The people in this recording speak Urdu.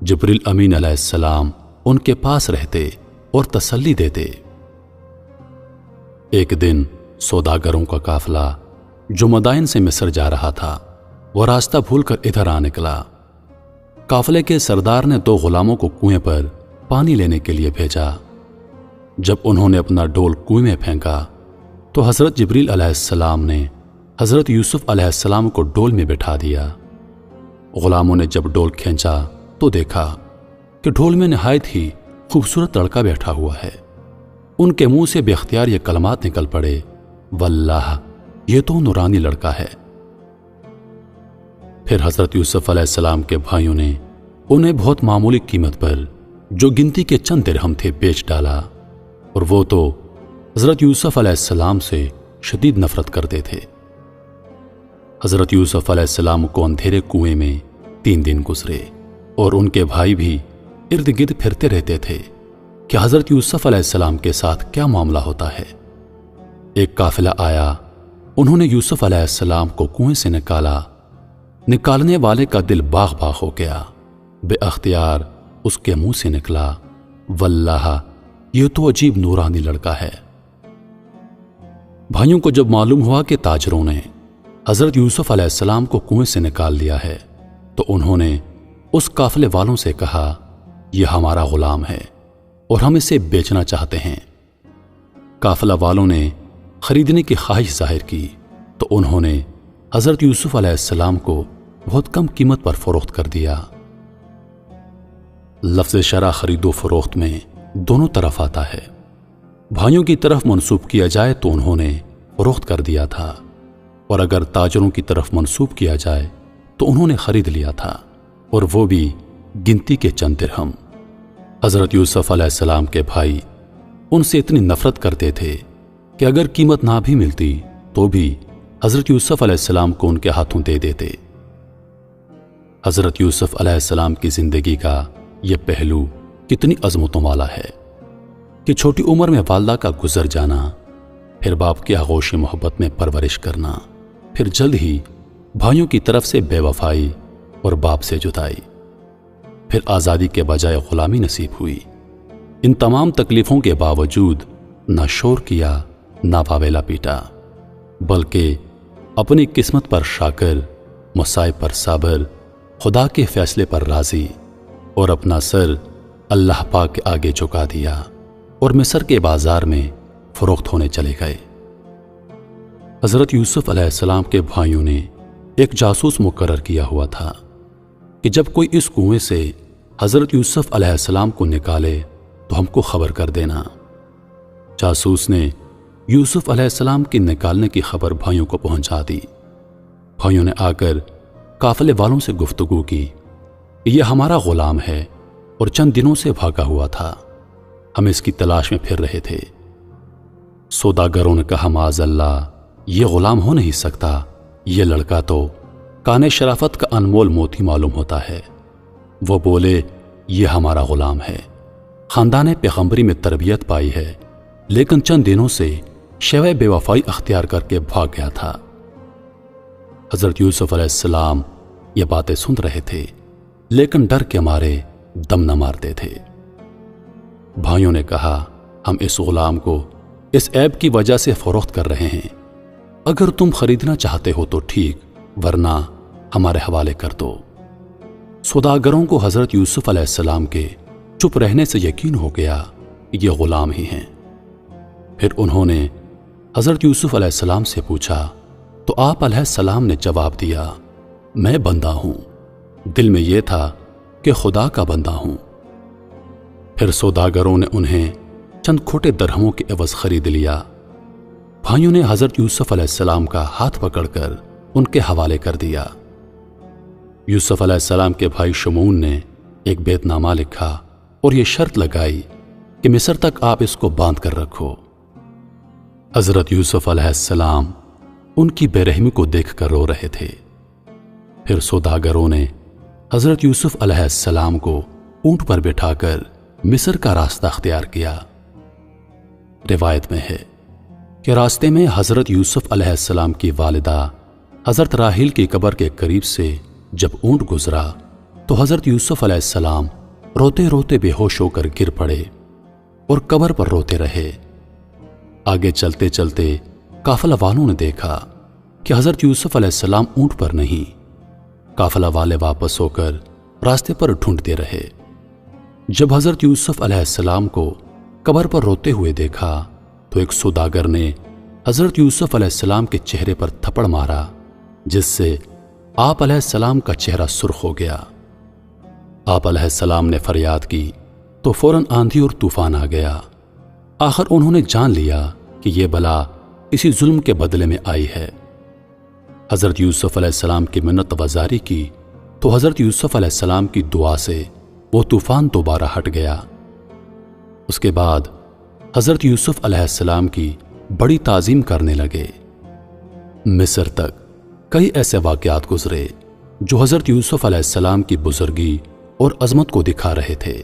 جبریل امین علیہ السلام ان کے پاس رہتے اور تسلی دیتے۔ ایک دن سوداگروں کا قافلہ جو مدائن سے مصر جا رہا تھا وہ راستہ بھول کر ادھر آ نکلا۔ قافلے کے سردار نے 2 غلاموں کو کنویں پر پانی لینے کے لیے بھیجا۔ جب انہوں نے اپنا ڈول کنویں میں پھینکا تو حضرت جبریل علیہ السلام نے حضرت یوسف علیہ السلام کو ڈول میں بٹھا دیا۔ غلاموں نے جب ڈول کھینچا تو دیکھا کہ ڈھول میں نہایت ہی خوبصورت لڑکا بیٹھا ہوا ہے۔ ان کے منہ سے بے اختیار یہ کلمات نکل پڑے، واللہ یہ تو نورانی لڑکا ہے۔ پھر حضرت یوسف علیہ السلام کے بھائیوں نے انہیں بہت معمولی قیمت پر جو گنتی کے چند درہم تھے بیچ ڈالا، اور وہ تو حضرت یوسف علیہ السلام سے شدید نفرت کرتے تھے۔ حضرت یوسف علیہ السلام کو اندھیرے کنویں میں 3 دن گزرے اور ان کے بھائی بھی ارد گرد پھرتے رہتے تھے کہ حضرت یوسف علیہ السلام کے ساتھ کیا معاملہ ہوتا ہے۔ ایک قافلہ آیا، انہوں نے یوسف علیہ السلام کو کنویں سے نکالا۔ نکالنے والے کا دل باغ باغ ہو گیا، بے اختیار اس کے منہ سے نکلا، واللہ یہ تو عجیب نورانی لڑکا ہے۔ بھائیوں کو جب معلوم ہوا کہ تاجروں نے حضرت یوسف علیہ السلام کو کنویں سے نکال لیا ہے تو انہوں نے اس قافلے والوں سے کہا، یہ ہمارا غلام ہے اور ہم اسے بیچنا چاہتے ہیں۔ قافلہ والوں نے خریدنے کی خواہش ظاہر کی تو انہوں نے حضرت یوسف علیہ السلام کو بہت کم قیمت پر فروخت کر دیا۔ لفظ شرع خرید و فروخت میں دونوں طرف آتا ہے۔ بھائیوں کی طرف منسوب کیا جائے تو انہوں نے فروخت کر دیا تھا، اور اگر تاجروں کی طرف منسوب کیا جائے تو انہوں نے خرید لیا تھا، اور وہ بھی گنتی کے چند درہم۔ حضرت یوسف علیہ السلام کے بھائی ان سے اتنی نفرت کرتے تھے کہ اگر قیمت نہ بھی ملتی تو بھی حضرت یوسف علیہ السلام کو ان کے ہاتھوں دے دیتے۔ حضرت یوسف علیہ السلام کی زندگی کا یہ پہلو کتنی عظمتوں والا ہے کہ چھوٹی عمر میں والدہ کا گزر جانا، پھر باپ کی آغوش محبت میں پرورش کرنا، پھر جلد ہی بھائیوں کی طرف سے بے وفائی اور باپ سے جدائی، پھر آزادی کے بجائے غلامی نصیب ہوئی۔ ان تمام تکلیفوں کے باوجود نہ شور کیا، نہ واویلا پیٹا، بلکہ اپنی قسمت پر شاکر، مصائب پر صابر، خدا کے فیصلے پر راضی، اور اپنا سر اللہ پاک کے آگے جھکا دیا اور مصر کے بازار میں فروخت ہونے چلے گئے۔ حضرت یوسف علیہ السلام کے بھائیوں نے ایک جاسوس مقرر کیا ہوا تھا کہ جب کوئی اس کنویں سے حضرت یوسف علیہ السلام کو نکالے تو ہم کو خبر کر دینا۔ جاسوس نے یوسف علیہ السلام کی نکالنے کی خبر بھائیوں کو پہنچا دی۔ بھائیوں نے آ کر قافلے والوں سے گفتگو کی کہ یہ ہمارا غلام ہے اور چند دنوں سے بھاگا ہوا تھا، ہم اس کی تلاش میں پھر رہے تھے۔ سوداگروں نے کہا، معاذ اللہ، یہ غلام ہو نہیں سکتا، یہ لڑکا تو کان شرافت کا انمول موتی معلوم ہوتا ہے۔ وہ بولے، یہ ہمارا غلام ہے، خاندان پیغمبری میں تربیت پائی ہے، لیکن چند دنوں سے شیوہ بے وفائی اختیار کر کے بھاگ گیا تھا۔ حضرت یوسف علیہ السلام یہ باتیں سن رہے تھے، لیکن ڈر کے مارے دم نہ مارتے تھے۔ بھائیوں نے کہا، ہم اس غلام کو اس عیب کی وجہ سے فروخت کر رہے ہیں، اگر تم خریدنا چاہتے ہو تو ٹھیک، ورنہ ہمارے حوالے کر دو۔ سوداگروں کو حضرت یوسف علیہ السلام کے چپ رہنے سے یقین ہو گیا یہ غلام ہی ہیں۔ پھر انہوں نے حضرت یوسف علیہ السلام سے پوچھا تو آپ علیہ السلام نے جواب دیا، میں بندہ ہوں، دل میں یہ تھا کہ خدا کا بندہ ہوں۔ پھر سوداگروں نے انہیں چند کھوٹے درہموں کے عوض خرید لیا۔ بھائیوں نے حضرت یوسف علیہ السلام کا ہاتھ پکڑ کر ان کے حوالے کر دیا۔ یوسف علیہ السلام کے بھائی شمعون نے ایک بیت نامہ لکھا اور یہ شرط لگائی کہ مصر تک آپ اس کو باندھ کر رکھو۔ حضرت یوسف علیہ السلام ان کی بے رحمی کو دیکھ کر رو رہے تھے۔ پھر سوداگروں نے حضرت یوسف علیہ السلام کو اونٹ پر بٹھا کر مصر کا راستہ اختیار کیا۔ روایت میں ہے کہ راستے میں حضرت یوسف علیہ السلام کی والدہ حضرت راحیل کی قبر کے قریب سے جب اونٹ گزرا تو حضرت یوسف علیہ السلام روتے روتے بے ہوش ہو کر گر پڑے اور قبر پر روتے رہے۔ آگے چلتے چلتے قافلہ والوں نے دیکھا کہ حضرت یوسف علیہ السلام اونٹ پر نہیں۔ قافلہ والے واپس ہو کر راستے پر ڈھونڈتے رہے۔ جب حضرت یوسف علیہ السلام کو قبر پر روتے ہوئے دیکھا تو ایک سوداگر نے حضرت یوسف علیہ السلام کے چہرے پر تھپڑ مارا، جس سے آپ علیہ السلام کا چہرہ سرخ ہو گیا۔ آپ علیہ السلام نے فریاد کی تو فوراً آندھی اور طوفان آ گیا۔ آخر انہوں نے جان لیا کہ یہ بلا اسی ظلم کے بدلے میں آئی ہے۔ حضرت یوسف علیہ السلام کی منت وزاری کی تو حضرت یوسف علیہ السلام کی دعا سے وہ طوفان دوبارہ ہٹ گیا۔ اس کے بعد حضرت یوسف علیہ السلام کی بڑی تعظیم کرنے لگے۔ مصر تک کئی ایسے واقعات گزرے جو حضرت یوسف علیہ السلام کی بزرگی اور عظمت کو دکھا رہے تھے۔